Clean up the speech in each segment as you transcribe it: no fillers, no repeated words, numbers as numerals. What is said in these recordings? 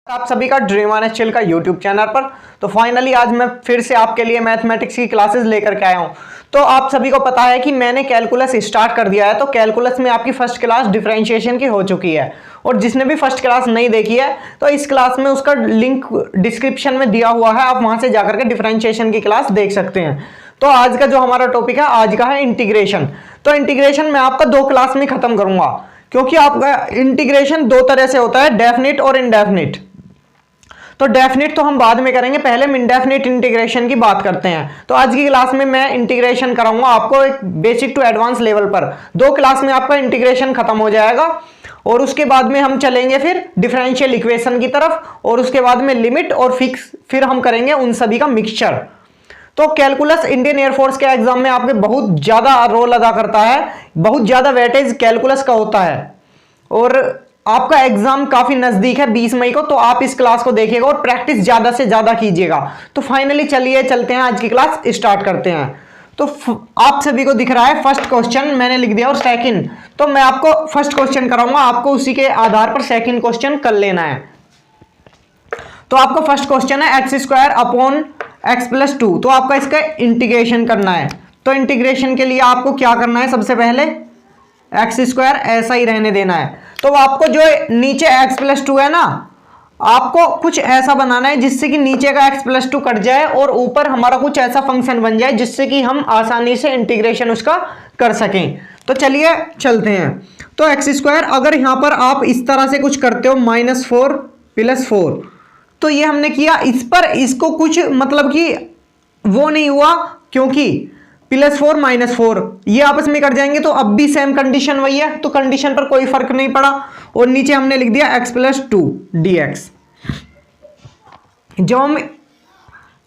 आप सभी का ड्रीम ऑन एचएल का यूट्यूब चैनल पर। तो फाइनली आज मैं फिर से आपके लिए मैथमेटिक्स की क्लासेस लेकर के आया हूं। तो आप सभी को पता है कि मैंने कैलकुलस स्टार्ट कर दिया है। तो कैलकुलस में आपकी फर्स्ट क्लास डिफरेंशिएशन की हो चुकी है, और जिसने भी फर्स्ट क्लास नहीं देखी है तो इस क्लास में उसका लिंक डिस्क्रिप्शन में दिया हुआ है, आप वहां से जाकर के डिफरेंशिएशन की क्लास देख सकते हैं। तो आज का जो हमारा टॉपिक है आज का है इंटीग्रेशन। तो इंटीग्रेशन मैं आपका 2 क्लास में खत्म करूंगा, क्योंकि आपका इंटीग्रेशन 2 तरह से होता है, डेफिनिट और इनडेफिनिट। तो डेफिनिट तो हम बाद में करेंगे, पहले हम इनडेफिनिट इंटीग्रेशन की बात करते हैं। तो आज की क्लास में मैं इंटीग्रेशन कराऊंगा आपको एक बेसिक टू एडवांस लेवल पर। 2 क्लास में आपका इंटीग्रेशन खत्म हो जाएगा, और उसके बाद में हम चलेंगे फिर डिफरेंशियल इक्वेशन की तरफ, और उसके बाद में लिमिट और फिक्स, फिर हम करेंगे उन सभी का मिक्सचर। तो कैलकुलस इंडियन एयरफोर्स के एग्जाम में आपके बहुत ज्यादा रोल अदा करता है, बहुत ज्यादा वेटेज कैलकुलस का होता है, और आपका एग्जाम काफी नजदीक है 20 मई को। तो आप इस क्लास को देखिएगा और प्रैक्टिस ज्यादा से ज्यादा कीजिएगा। तो फाइनली चलिए चलते हैं, आज की क्लास स्टार्ट करते हैं। तो आप सभी को दिख रहा है फर्स्ट क्वेश्चन मैंने लिख दिया, और सेकंड तो मैं आपको फर्स्ट क्वेश्चन कराऊंगा, आपको उसी के आधार पर सेकंड क्वेश्चन कर लेना है। तो आपका फर्स्ट क्वेश्चन है x square upon x plus 2। तो आपका इसका इंटीग्रेशन करना है। तो इंटीग्रेशन के लिए आपको क्या करना है, सबसे पहले एक्स स्क्वायर ऐसा ही रहने देना है। तो आपको जो नीचे x प्लस 2 है ना, आपको कुछ ऐसा बनाना है जिससे कि नीचे का x प्लस 2 कट जाए और ऊपर हमारा कुछ ऐसा फंक्शन बन जाए जिससे कि हम आसानी से इंटीग्रेशन उसका कर सकें। तो चलिए चलते हैं। तो एक्स स्क्वायर अगर यहां पर आप इस तरह से कुछ करते हो -4 + 4, तो ये हमने किया, इस पर इसको कुछ मतलब कि वो नहीं हुआ, क्योंकि +4 -4 ये आपस में कट जाएंगे। तो अब भी सेम कंडीशन वही है, तो कंडीशन पर कोई फर्क नहीं पड़ा, और नीचे हमने लिख दिया x + 2 dx। जब हम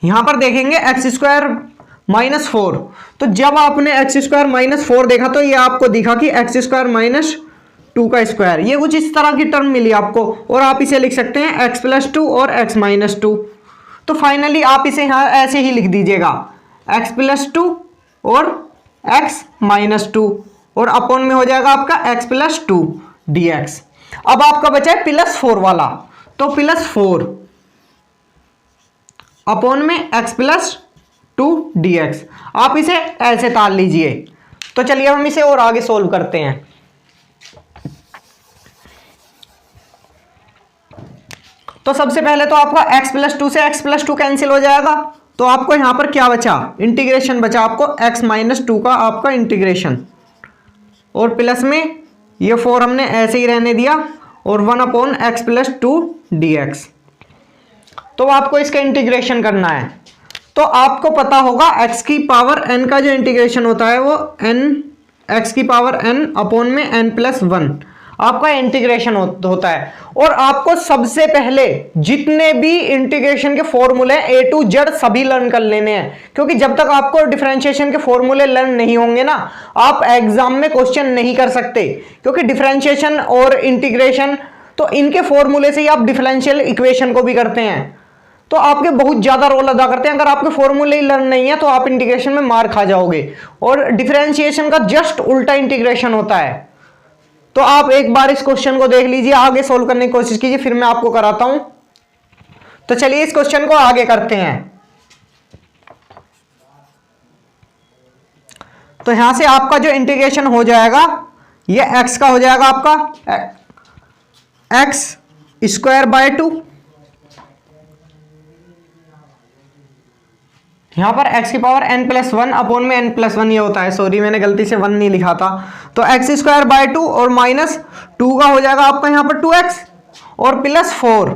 यहां पर देखेंगे x स्क्वायर -4, तो जब आपने x स्क्वायर -4 देखा तो ये आपको दिखा कि x स्क्वायर -2 का स्क्वायर, ये कुछ इस तरह की टर्म मिली आपको, और आप इसे लिख सकते हैं x + 2 और x - 2। तो फाइनली आप इसे यहां ऐसे ही लिख दीजिएगा, x + 2 और x - 2, और अपॉन में हो जाएगा आपका x + 2 dx। अब आपका बचा है +4 वाला, तो +4 अपॉन में x + 2 dx। आप इसे ऐसे ताल लीजिए। तो चलिए हम इसे और आगे सोल्व करते हैं। तो सबसे पहले तो आपका x + 2 से x + 2 कैंसिल हो जाएगा। तो आपको यहां पर क्या बचा, इंटीग्रेशन बचा आपको x - 2 का आपका इंटीग्रेशन, और प्लस में ये 4 हमने ऐसे ही रहने दिया, और 1/x + 2 dx। तो आपको इसका इंटीग्रेशन करना है। तो आपको पता होगा x की पावर n का जो इंटीग्रेशन होता है वो x की पावर n अपॉन में n + 1 आपका इंटीग्रेशन होता है। और आपको सबसे पहले जितने भी इंटीग्रेशन के फॉर्मूले A to Z सभी लर्न कर लेने हैं, क्योंकि जब तक आपको डिफरेंशिएशन के फॉर्मूले लर्न नहीं होंगे ना, आप एग्जाम में क्वेश्चन नहीं कर सकते। क्योंकि डिफरेंशिएशन और इंटीग्रेशन तो इनके फॉर्मूले से ही आप डिफरेंशियल इक्वेशन को भी करते हैं, तो आपके बहुत ज्यादा रोल अदा करते हैं। अगर आपके फॉर्मूले ही लर्न नहीं है तो आप इंटीग्रेशन में मार खा जाओगे, और डिफरेंशिएशन का जस्ट उल्टा इंटीग्रेशन होता है। तो आप एक बार इस क्वेश्चन को देख लीजिए, आगे सोल्व करने की कोशिश कीजिए, फिर मैं आपको कराता हूं। तो चलिए इस क्वेश्चन को आगे करते हैं। तो यहां से आपका जो इंटीग्रेशन हो जाएगा ये x का हो जाएगा आपका x स्क्वायर 2, यहां पर x की पावर n + 1 अपॉन में n + 1 ये होता है, सॉरी मैंने गलती से 1 नहीं लिखा था। तो x स्क्वायर 2 और -2 का हो जाएगा आपका यहां पर 2x और +4,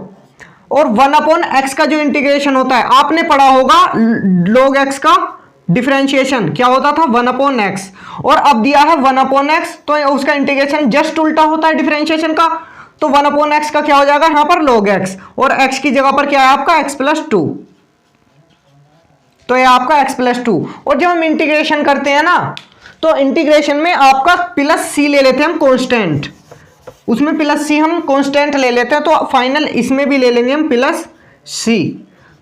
और 1/x का जो इंटीग्रेशन होता है आपने पढ़ा होगा log x का डिफरेंशिएशन क्या होता था, 1/x, और अब दिया है 1/x, तो उसका इंटीग्रेशन जस्ट उल्टा होता है डिफरेंशिएशन का। तो 1/x का क्या हो जाएगा यहां पर log x, और x की जगह पर क्या है आपका x + 2, तो ये आपका x + 2। और जब हम इंटीग्रेशन करते हैं ना, तो इंटीग्रेशन में आपका +c ले लेते हैं हम कांस्टेंट, उसमें +c हम कांस्टेंट ले लेते हैं, तो फाइनल इसमें भी ले लेंगे हम +c।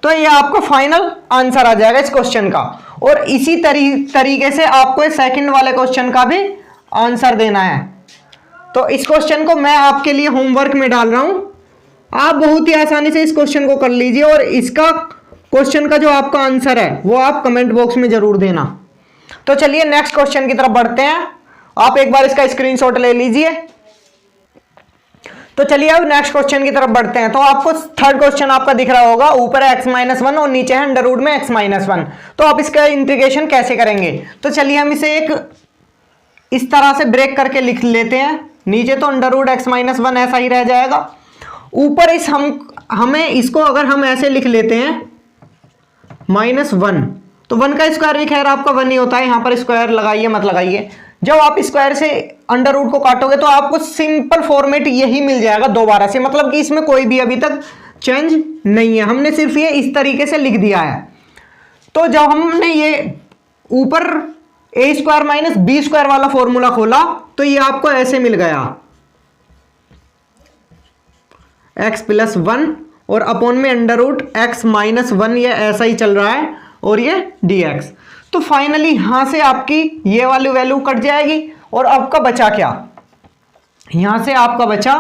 तो ये आपको फाइनल आंसर आ जाएगा इस क्वेश्चन का। और इसी तरीके से आपको सेकंड वाले क्वेश्चन का भी आंसर देना है। तो इस क्वेश्चन को मैं आपके लिए होमवर्क में डाल रहा हूं, आप बहुत ही आसानी से इस क्वेश्चन को कर लीजिए और इसका क्वेश्चन का जो आपका आंसर है वो आप कमेंट बॉक्स में जरूर देना। तो चलिए नेक्स्ट क्वेश्चन की तरफ बढ़ते हैं। आप एक बार इसका स्क्रीनशॉट ले लीजिए। तो चलिए अब नेक्स्ट क्वेश्चन की तरफ बढ़ते हैं। तो आपको थर्ड क्वेश्चन आपका दिख रहा होगा, ऊपर है x-1 और नीचे है अंडर रूट में x-1। तो आप इसका इंटीग्रेशन कैसे करेंगे? तो चलिए हम इसे एक इस तरह से ब्रेक करके लिख लेते हैं। नीचे तो अंडर रूट x-1 ऐसा ही रह जाएगा, ऊपर इस हमें इसको अगर हम ऐसे लिख लेते हैं -1, तो 1 का स्क्वायर भी खैर आपका 1 ही होता है, यहां पर स्क्वायर लगाइए मत लगाइए। जब आप स्क्वायर से अंडर रूट को काटोगे तो आपको सिंपल फॉर्मेट यही मिल जाएगा दोबारा से, मतलब कि इसमें कोई भी अभी तक चेंज नहीं है, हमने सिर्फ ये इस तरीके से लिख दिया है। तो जब हमने ये ऊपर a² - b² वाला फॉर्मूला खोला तो ये आपको ऐसे मिल गया, x + 1 और अपॉन में अंडर रूट x-1, ये ऐसा ही चल रहा है और ये dx। तो फाइनली यहां से आपकी ये वाली वैल्यू कट जाएगी और आपका बचा क्या? यहां से आपका बचा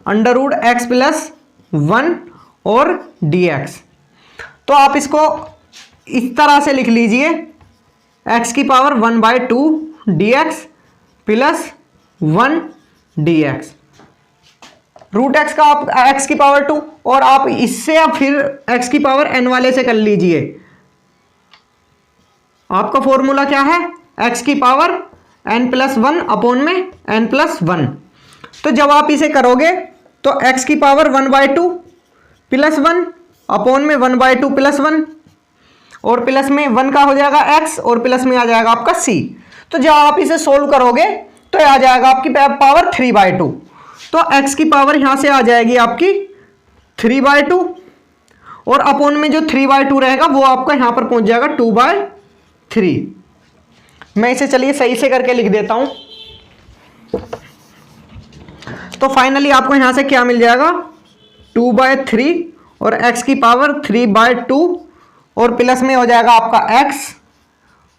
अंडर रूट x + 1 और dx। तो आप इसको इस तरह से लिख लीजिए, x⁴ 1/2 dx + 1 dx। Root x का आप x⁴ और आप इससे आप फिर x⁴n वाले से कर लीजिए। आपका फॉर्मूला क्या है? x⁴n+1 अपॉन में n+1। तो जब आप इसे करोगे तो x⁴ 1/2 + 1 अपॉन में 1/2 + 1 और प्लस में 1 का हो जाएगा x और प्लस में आ जाएगा आपका c। तो जब आप इसे सोल्व करोगे तो आ जाएगा आपकी पावर 3/2। तो x⁴ यहां से आ जाएगी आपकी 3/2 और अपॉन में जो 3/2 रहेगा वो आपका यहां पर पहुंच जाएगा 2/3। मैं इसे चलिए सही से करके लिख देता हूं। तो फाइनली आपको यहां से क्या मिल जाएगा? 2/3 और x⁴ 3/2 और प्लस में हो जाएगा आपका x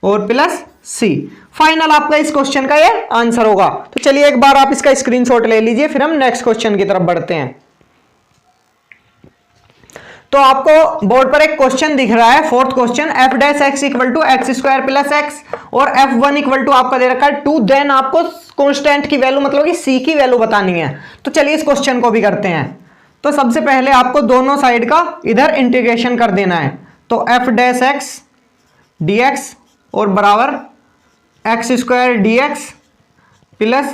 और प्लस c। फाइनल आपका इस क्वेश्चन का ये आंसर होगा। तो चलिए एक बार आप इसका स्क्रीनशॉट ले लीजिए, फिर हम नेक्स्ट क्वेश्चन की तरफ बढ़ते हैं। तो आपको बोर्ड पर एक क्वेश्चन दिख रहा है, fourth question, f' x = x² + और f1 आपका दे रखा है 2। देन आपको कांस्टेंट की वैल्यू मतलब कि c की वैल्यू बतानी है। तो चलिए इस क्वेश्चन को भी करते हैं। तो सबसे पहले आपको दोनों साइड का इधर इंटीग्रेशन कर देना है। तो f' dx और बराबर x² dx plus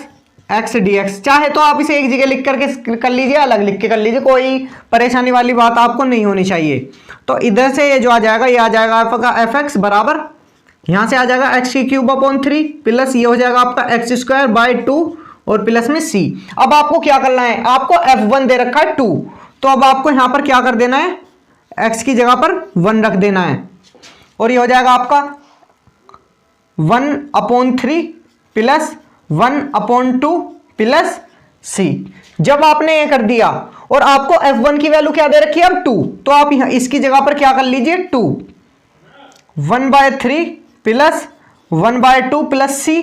x dx। चाहे तो आप इसे एक जगह लिख करके कर लीजिए, अलग लिख के कर लीजिए, कोई परेशानी वाली बात आपको नहीं होनी चाहिए। तो इधर से ये जो आ जाएगा, ये आ जाएगा आपका fx बराबर, यहां से आ जाएगा x³ प्लस ये हो जाएगा आपका x² 2 और प्लस में c। अब आपको क्या करना है? आपको f1 दे रखा है 2, तो अब आपको यहां पर क्या कर देना है? x की जगह पर 1 रख देना है और ये हो जाएगा आपका 1/3 प्लस 1/2 प्लस c। जब आपने ये कर दिया और आपको f1 की वैल्यू क्या दे रखी है? अब 2, तो आप यहां इसकी जगह पर क्या कर लीजिए? 2 1/3 प्लस 1/2 प्लस c।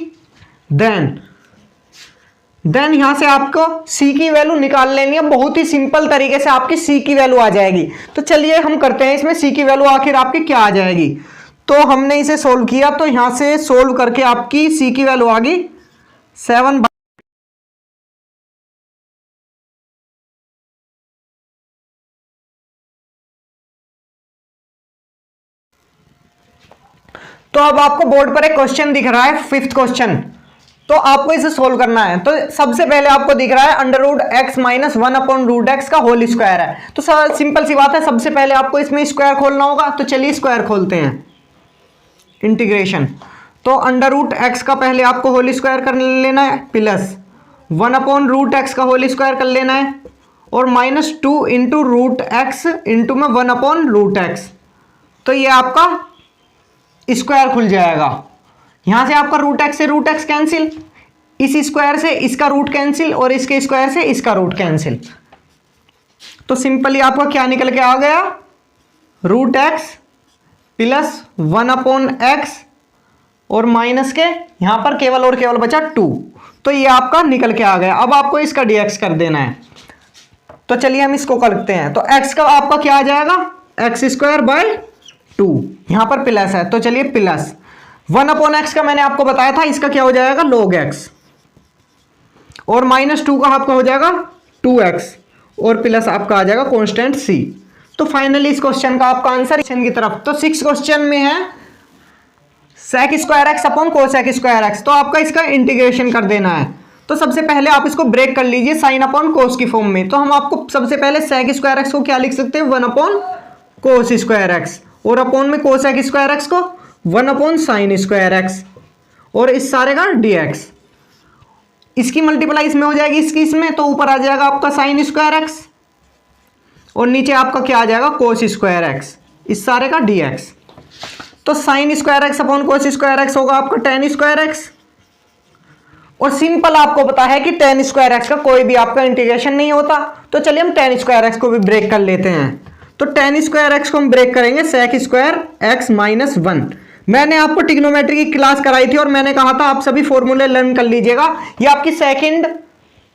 देन यहां से आपको c की वैल्यू निकाल लेनी है। बहुत ही सिंपल तरीके से आपकी c की वैल्यू आ जाएगी। तो चलिए हम करते हैं इसमें c की वैल्यू आखिर आपकी क्या आ जाएगी। तो हमने इसे सोल्व किया, तो यहां से सोल्व करके आपकी c की वैल्यू आ गई 7। तो अब आपको बोर्ड पर एक क्वेश्चन दिख रहा है, फिफ्थ क्वेश्चन। तो आपको इसे सोल्व करना है। तो सबसे पहले आपको दिख रहा है अंडर रूट x - 1/√x का होल स्क्वायर है। तो सिंपल सी बात है, सबसे पहले आपको इसमें स्क्वायर खोलना होगा। तो चलिए स्क्वायर खोलते हैं, इंटीग्रेशन। तो अंडर रूट x का पहले आपको होल स्क्वायर कर लेना है, प्लस 1/√x का होल स्क्वायर कर लेना है और -2 इंटू √x इंटू में 1/√x। तो ये आपका स्क्वायर खुल जाएगा। यहां से आपका √x से √x कैंसिल, इस स्क्वायर से इसका रूट कैंसिल और इसके स्क्वायर से इसका रूट कैंसिल। तो सिंपली आपका क्या निकल के आ गया? √x प्लस 1/x और माइनस के यहां पर केवल और केवल बचा 2। तो ये आपका निकल के आ गया। अब आपको इसका dx कर देना है। तो चलिए हम इसको करते हैं। तो x का आपका क्या आ जाएगा, x²/2, यहां पर प्लस है तो चलिए प्लस 1/x का मैंने आपको बताया था, इसका क्या हो जाएगा log x, और -2 का आपका हो जाएगा 2x, और प्लस आपका आ जाएगा कांस्टेंट c। तो फाइनली इस क्वेश्चन का आपका आंसर क्वेश्चन की तरफ, तो 6 क्वेश्चन में है sec²x/cos²x, तो आपका इसका इंटीग्रेशन कर देना है। तो सबसे पहले आप इसको ब्रेक कर लीजिए sin/cos की फॉर्म में। तो हम आपको सबसे पहले sec² को क्या लिख सकते हैं, 1/cos²x, और अपॉन में cosec² को 1/sin²x, और इस सारे का dx, इसकी मल्टीप्लाई इसमें हो जाएगी इसकी इसमें, तो ऊपर आ जाएगा आपका sin²x, और नीचे आपका क्या आ जाएगा cos²x, इस सारे का dx। तो sin²x/cos² होगा आपका tan²x, और सिंपल आपको पता है कि tan²x का कोई भी आपका इंटीग्रेशन नहीं होता, तो चलिए हम tan²x को भी ब्रेक कर लेते हैं। तो tan²x को हम ब्रेक करेंगे sec²x - 1। मैंने आपको ट्रिग्नोमेट्री की क्लास कराई थी और मैंने कहा था आप सभी फॉर्मूले लर्न कर लीजिएगा। ये आपकी सेकंड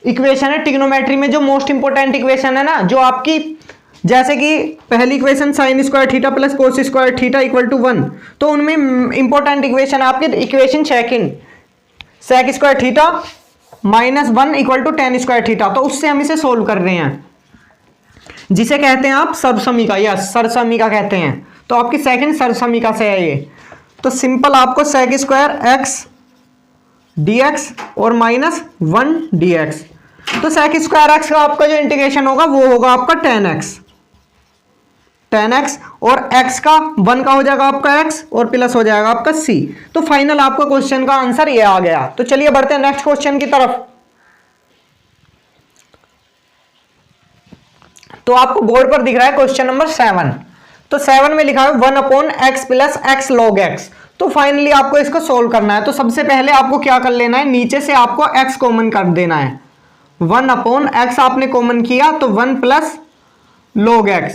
इक्वेशन है ट्रिग्नोमेट्री में, जो मोस्ट इंपोर्टेंट इक्वेशन है ना, जो आपकी जैसे कि पहली equation sin² theta plus cos² theta = 1, तो उनमें इंपॉर्टेंट इक्वेशन आपकी equation second sec² theta -1 = tan² theta, तो उससे हम इसे सोल्व कर रहे हैं, जिसे कहते हैं आप सर्वसमीका, या सरसमीका कहते हैं। तो आपकी सेकंड सरसमीका से है ये। तो सिंपल आपको sec²x dx और -1 dx, तो sec²x का आपका जो इंटीग्रेशन होगा वो होगा आपका tan x, और x का 1 का हो जाएगा आपका x, और प्लस हो जाएगा आपका c। तो फाइनल आपका क्वेश्चन का आंसर ये आ गया। तो चलिए बढ़ते हैं नेक्स्ट क्वेश्चन की तरफ। तो आपको बोर्ड पर दिख रहा है क्वेश्चन नंबर 7। तो 7 में लिखा है 1/x + x log x। तो फाइनली आपको इसको सोल्व करना है। तो सबसे पहले आपको क्या कर लेना है, नीचे से आपको x कॉमन कर देना है। 1/x आपने कॉमन किया तो 1 + log x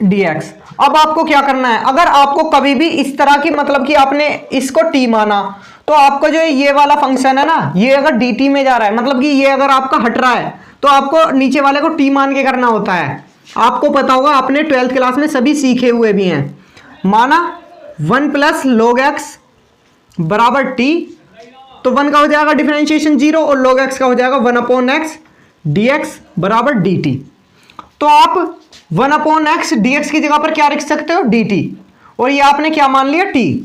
dx। अब आपको क्या करना है, अगर आपको कभी भी इस तरह की मतलब कि आपने इसको t माना, तो आपको जो ये वाला फंक्शन है ना, ये अगर dt में जा रहा है, मतलब कि ये अगर आपका हट रहा है, तो आपको नीचे वाले को t मान के करना होता है। आपको पता होगा, आपने 12th क्लास में सभी सीखे हुए भी हैं। माना 1 + log x = t, तो 1 का हो जाएगा डिफरेंशिएशन 0, और log x का हो जाएगा 1/x dx = dt। तो आप 1/x dx की जगह पर क्या लिख सकते हो, dt, और ये आपने क्या मान लिया, t।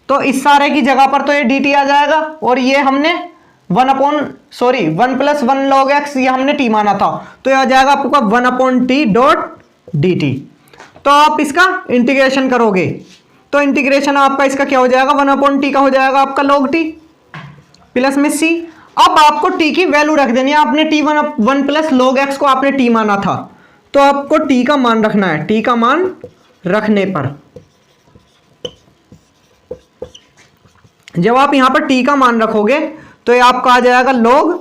तो इस सारे की जगह पर तो ये dt आ जाएगा, और ये हमने 1 + 1 log x ये हमने t माना था, तो ये आ जाएगा आपका 1/t.dt। तो आप इसका इंटीग्रेशन करोगे, तो इंटीग्रेशन आपका इसका क्या हो जाएगा, 1/t का हो जाएगा आपका log t प्लस में c। अब आपको t की वैल्यू रख देनी है। आपने t 1 + log x को आपने t माना था, तो आपको t का मान रखना है। t का मान रखने पर जब आप यहां पर t का मान रखोगे, तो ये आपका आ जाएगा log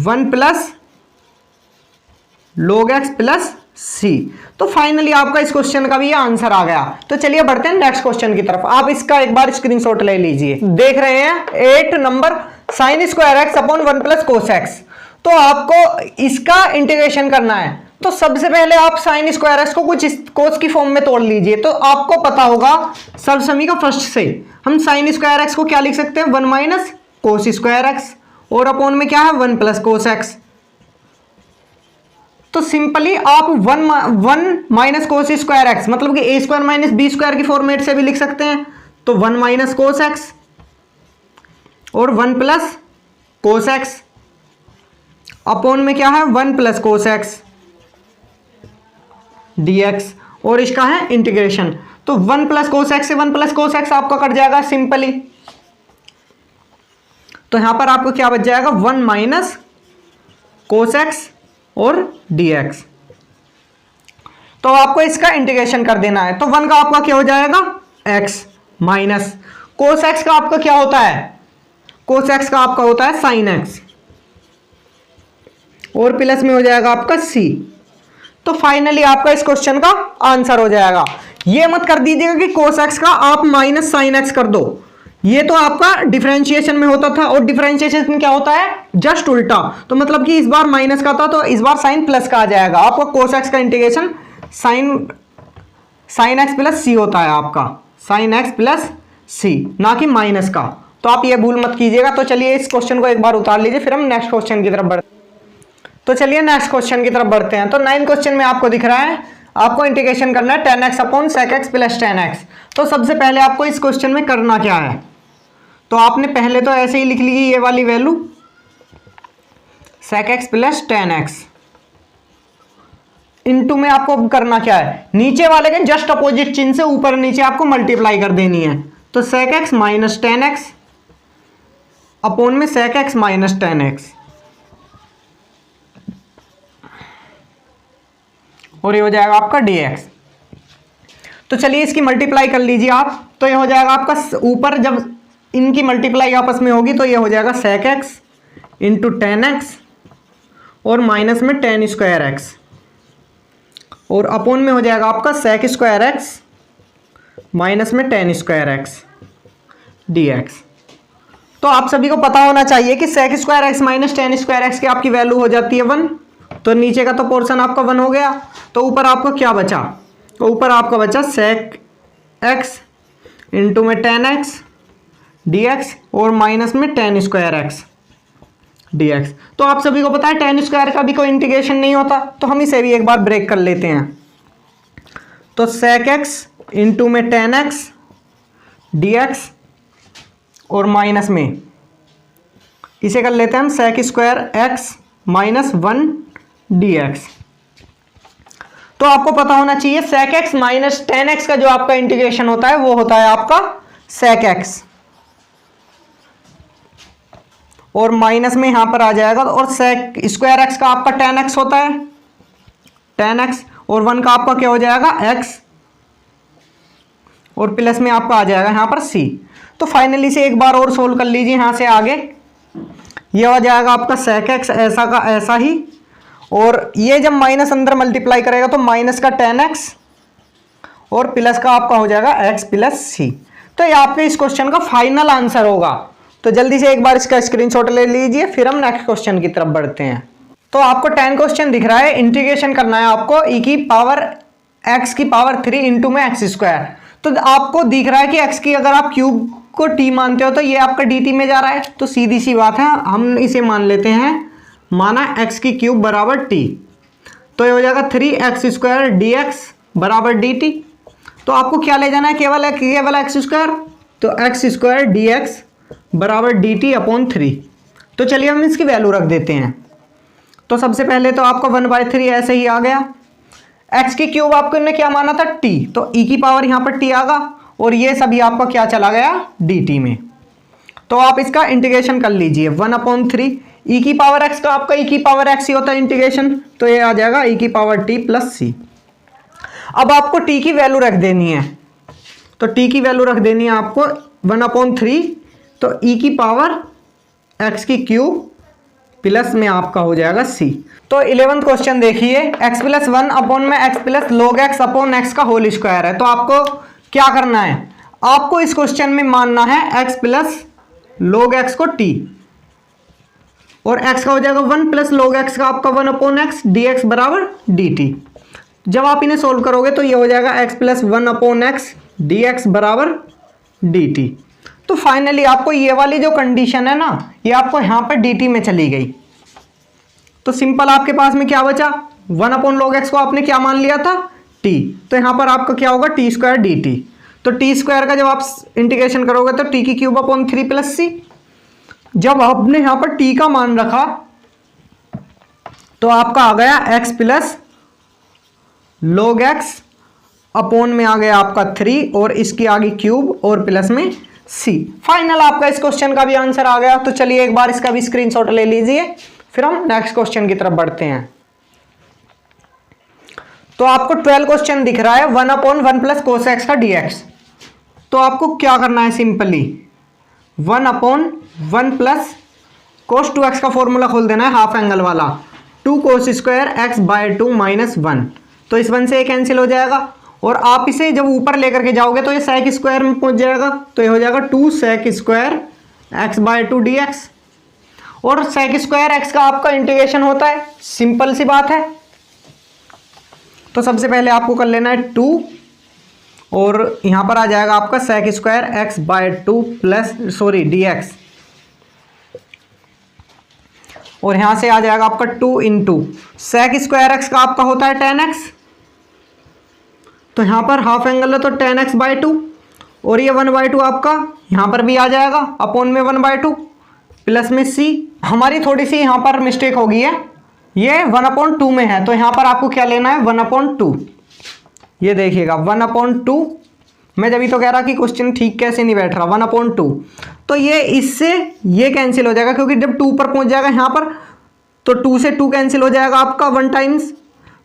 1 + log x + c। तो फाइनली आपका इस क्वेश्चन का भी ये आंसर आ गया। तो चलिए बढ़ते हैं नेक्स्ट क्वेश्चन की तरफ। आप इसका एक बार स्क्रीनशॉट ले लीजिए। देख रहे हैं 8 number sin² x / 1 + cos x। तो आपको इसका इंटीग्रेशन करना है। तो सबसे पहले आप sin² x को कुछ cos की फॉर्म में तोड़ लीजिए। तो आपको पता होगा सर्वसमीका फर्स्ट से हम sin² x को क्या लिख सकते हैं, 1 - cos² x, और अपॉन में क्या है 1 + cos x। तो सिंपली आप 1 - cos² x मतलब कि a² - b² की फॉर्मेट से भी लिख सकते हैं। तो 1 - cos x और 1 + cos x, अपॉन में क्या है 1 + cos x dx, और इसका है इंटीग्रेशन। तो 1 + cos x से 1 + cos x आपका कट जाएगा सिंपली। तो यहां पर आपको क्या बच जाएगा, 1 - cos x और dx। तो आपको इसका इंटीग्रेशन कर देना है। तो 1 का आपका क्या हो जाएगा, x माइनस cos x का आपका क्या होता है, cos x का आपका होता है sin x, और प्लस में हो जाएगा आपका c। तो फाइनली आपका इस क्वेश्चन का आंसर हो जाएगा। ये मत कर दीजिएगा कि cos x का आप -sin x कर दो, ये तो आपका डिफरेंशिएशन में होता था, और डिफरेंशिएशन में क्या होता है, जस्ट उल्टा। तो मतलब कि इस बार माइनस का था तो इस बार साइन प्लस का आ जाएगा। आपका कोस एक्स का इंटीग्रेशन साइन एक्स प्लस सी होता है, आपका साइन एक्स प्लस सी, ना कि माइनस का। तो आप ये भूल मत कीजिएगा। तो चलिए इस क्वेश्चन को एक बार उतार लीजिए, फिर हम नेक्स्ट क्वेश्चन की तरफ बढ़ते हैं। तो चलिए नेक्स्ट क्वेश्चन की तरफ बढ़ते हैं। तो 9 क्वेश्चन में आपको दिख रहा है, आपको इंटीग्रेशन करना है tan x upon sec x plus tan x। तो सबसे पहले आपको इस क्वेश्चन में करना क्या है, तो आपने पहले तो ऐसे ही लिख ली ये वाली value sec x plus tan x, into में आपको करना क्या है, नीचे वाले के जस्ट अपोजिट चिन्ह से ऊपर नीचे आपको मल्टीप्लाई कर देनी है। तो sec x minus tan x upon में sec x minus tan x, और ये हो जाएगा आपका dx। तो चलिए इसकी मल्टीप्लाई कर लीजिए आप। तो ये हो जाएगा आपका, ऊपर जब इनकी मल्टीप्लाई आपस में होगी तो ये हो जाएगा sec x into ten x, और माइनस में tan स्क्वायर एक्स, और अपॉन में हो जाएगा आपका sec स्क्वायर एक्स माइनस में tan स्क्वायर एक्स dx। तो आप सभी को पता होना चाहिए कि sec square x minus tan square x की आपकी वैल्यू हो जाती है 1। तो नीचे का तो पोर्शन आपका 1 हो गया, तो ऊपर आपको क्या बचा, तो ऊपर आपका बचा sec x इंटू में tan x dx, और माइनस में tan स्क्वायर एक्स dx। तो आप सभी को पता है tan स्क्वायर का भी कोई इंटीग्रेशन नहीं होता, तो हम इसे भी एक बार ब्रेक कर लेते हैं। तो sec x इंटू में tan x dx, और माइनस में इसे कर लेते हैं हम sec square x minus 1 dx। तो आपको पता होना चाहिए sec x minus tan x का जो आपका इंटीग्रेशन होता है वो होता है आपका sec x, और माइनस में यहां पर आ जाएगा, और sec स्क्वायर x का आपका tan x होता है tan x, और 1 का आपका क्या हो जाएगा x, और प्लस में आपका आ जाएगा यहां पर c। तो फाइनली से एक बार और सोल्व कर लीजिए यहां से आगे। ये हो जाएगा आपका sec x ऐसा का ऐसा ही, और ये जब माइनस अंदर मल्टीप्लाई करेगा तो माइनस का tan x, और प्लस का आपका हो जाएगा x प्लस सी। तो ये आपके इस क्वेश्चन का फाइनल आंसर होगा। तो जल्दी से एक बार इसका स्क्रीनशॉट ले लीजिए, फिर हम नेक्स्ट क्वेश्चन की तरफ बढ़ते हैं। तो आपको 10 क्वेश्चन दिख रहा है, इंटीग्रेशन करना है आपको e की पावर x की पावर 3 इंटू में एक्स स्क्वायर। तो आपको दिख रहा है कि x की अगर आप क्यूब को t मानते हो तो ये आपका dt में जा रहा है, तो सीधी सी बात है हम इसे मान लेते हैं, माना x की क्यूब बराबर t। तो ये हो जाएगा 3x स्क्वायर dx बराबर dt। तो आपको क्या ले जाना है, केवल x स्क्वायर, तो x स्क्वायर dx बराबर dt अपॉन 3। तो चलिए हम इसकी वैल्यू रख देते हैं। तो सबसे पहले तो आपका 1/3 ऐसे ही आ गया। x की क्यूब आपको ने क्या माना था t, तो e की पावर यहाँ पर t आगा, और ये सभी आपका क्या चला गया dt में। तो आप इसका इंटीग्रेशन कर लीजिए 1/3, e की पावर x का आपका e की पावर x ही होता है इंटीग्रेशन, तो ये आ जाएगा e की पावर t प्लस c। अब आपको t की वैल्यू रख देनी है, तो t की वैल्यू रख देनी है आपको 1/3, तो e की पावर x की क्यूब प्लस में आपका हो जाएगा c। तो 11th क्वेश्चन देखिए, x प्लस 1 अपॉन में x plus log x upon x का होल स्क्वायर है। तो आपको क्या करना है, आपको इस क्वेश्चन में मानना है x प्लस log x को t, और x का हो जाएगा 1 प्लस log x का आपका 1 अपॉन x dx बराबर dt। जब आप इन्हें सोल्व करोगे तो ये हो जाएगा x plus 1 upon x dx बराबर dt। तो फाइनली आपको ये वाली जो कंडीशन है ना, ये आपको यहाँ पर dt में चली गई। तो सिंपल आपके पास में क्या बचा, 1 अपॉन log x को आपने क्या मान लिया था t, तो यहाँ पर आपका क्या होगा t स्क्वायर dt। तो t स्क्वायर का जब आप इंटीग्रेशन करोगे तो t की क्यूब अपॉन 3 प्लस c। जब आपने यहाँ पर t का मान रखा तो आपका आ गया x plus log x upon में आ गया आपका 3, और इसकी आगे क्यूब और प्लस में c। फाइनल आपका इस क्वेश्चन का भी आंसर आ गया। तो चलिए एक बार इसका भी स्क्रीनशॉट ले लीजिए, फिर हम नेक्स्ट क्वेश्चन की तरफ बढ़ते हैं। तो आपको 12 क्वेश्चन दिख रहा है 1/1 प्लस कोस एक्स का dx। तो आपको क्या करना है, सिंपली 1/1 प्लस कोस 2x का फॉर्मूला खोल देना है हाफ एंगल वाला, 2 cos square x by 2 minus 1। तो इस 1 से ये कैंसिल हो जाएगा, और आप इसे जब ऊपर लेकर के जाओगे तो ये सेक स्क्वायर में पहुंच जाएगा, तो ये हो जाएगा 2 सेक स्क्वायर x/2 dx। और सेक स्क्वायर x का आपका इंटीग्रेशन होता है, सिंपल सी बात है। तो सबसे पहले आपको कर लेना है 2 और यहां पर आ जाएगा आपका सेक स्क्वायर x/2 dx। और यहां से आ जाएगा आपका 2 इंटू सेक स्क्वायर x का आपका होता है 10x, तो यहां पर हाफ एंगल है तो 10x/2 और ये 1/2 आपका यहां पर भी आ जाएगा अपॉन में 1/2 प्लस में c। हमारी थोड़ी सी यहां पर मिस्टेक हो गई है, ये 1/2 में है, तो यहां पर आपको क्या लेना है 1/2। ये देखिएगा 1/2, मैं जब ही तो कह रहा कि क्वेश्चन ठीक कैसे नहीं बैठ रहा, 1/2। तो ये इससे ये कैंसिल हो जाएगा क्योंकि जब 2 पर पहुंच जाएगा यहां पर तो 2 से 2 कैंसिल हो जाएगा आपका 1 टाइम्स,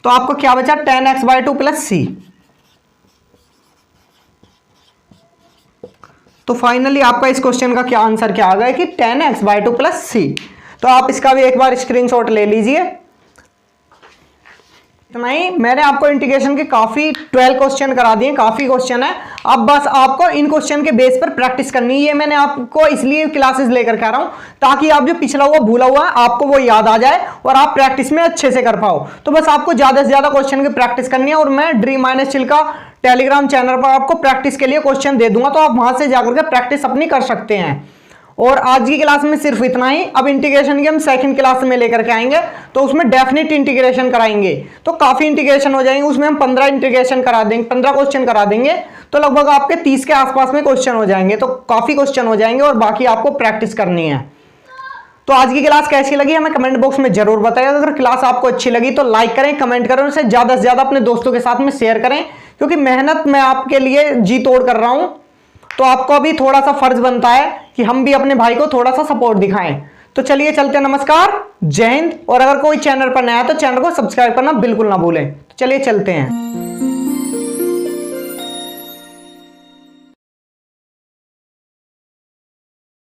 तो आपको क्या बचा 10x/2 प्लस c। तो फाइनली आपका इस क्वेश्चन का क्या आंसर क्या आ गया कि 10x/2 प्लस c। तो आप इसका भी एक बार स्क्रीनशॉट ले लीजिए। इतना ही, मैंने आपको इंटीग्रेशन के काफी 12 क्वेश्चन करा दिए, काफी क्वेश्चन है। अब बस आपको इन क्वेश्चन के बेस पर प्रैक्टिस करनी है। ये मैंने आपको इसलिए क्लासेस लेकर के आ रहा हूं ताकि आप जो पिछला हुआ भूला हुआ है आपको वो याद आ जाए और आप प्रैक्टिस में अच्छे से कर पाओ। तो बस आपको ज्यादा से ज्यादा क्वेश्चन की प्रैक्टिस करनी है और मैं ड्रीम-चिल का टेलीग्राम चैनल पर आपको प्रैक्टिस के लिए क्वेश्चन दे दूंगा, तो आप वहां से जाकर के प्रैक्टिस अपनी कर सकते हैं। और आज की क्लास में सिर्फ इतना ही। अब इंटीग्रेशन की हम सेकंड क्लास में लेकर के आएंगे, तो उसमें डेफिनेट इंटीग्रेशन कराएंगे, तो काफी इंटीग्रेशन हो जाएंगे। उसमें हम 15 इंटीग्रेशन करा देंगे, 15 क्वेश्चन करा देंगे, तो लगभग आपके 30 के आसपास में क्वेश्चन हो जाएंगे। तो काफी क्वेश्चन हो जाएंगे और बाकी आपको प्रैक्टिस करनी है। तो आज की क्लास कैसी लगी हमें कमेंट बॉक्स में जरूर बताइए। अगर क्लास आपको अच्छी लगी तो लाइक करें, कमेंट करें, उसे ज्यादा से ज्यादा अपने दोस्तों के साथ में शेयर करें, क्योंकि मेहनत मैं आपके लिए जी तोड़ कर रहा हूं, तो आपको भी थोड़ा सा फर्ज बनता है कि हम भी अपने भाई को थोड़ा सा सपोर्ट दिखाएं। तो चलिए चलते हैं, नमस्कार, जय हिंद। और अगर कोई चैनल पर नया है तो चैनल को सब्सक्राइब करना बिल्कुल ना भूलें। तो चलिए चलते हैं।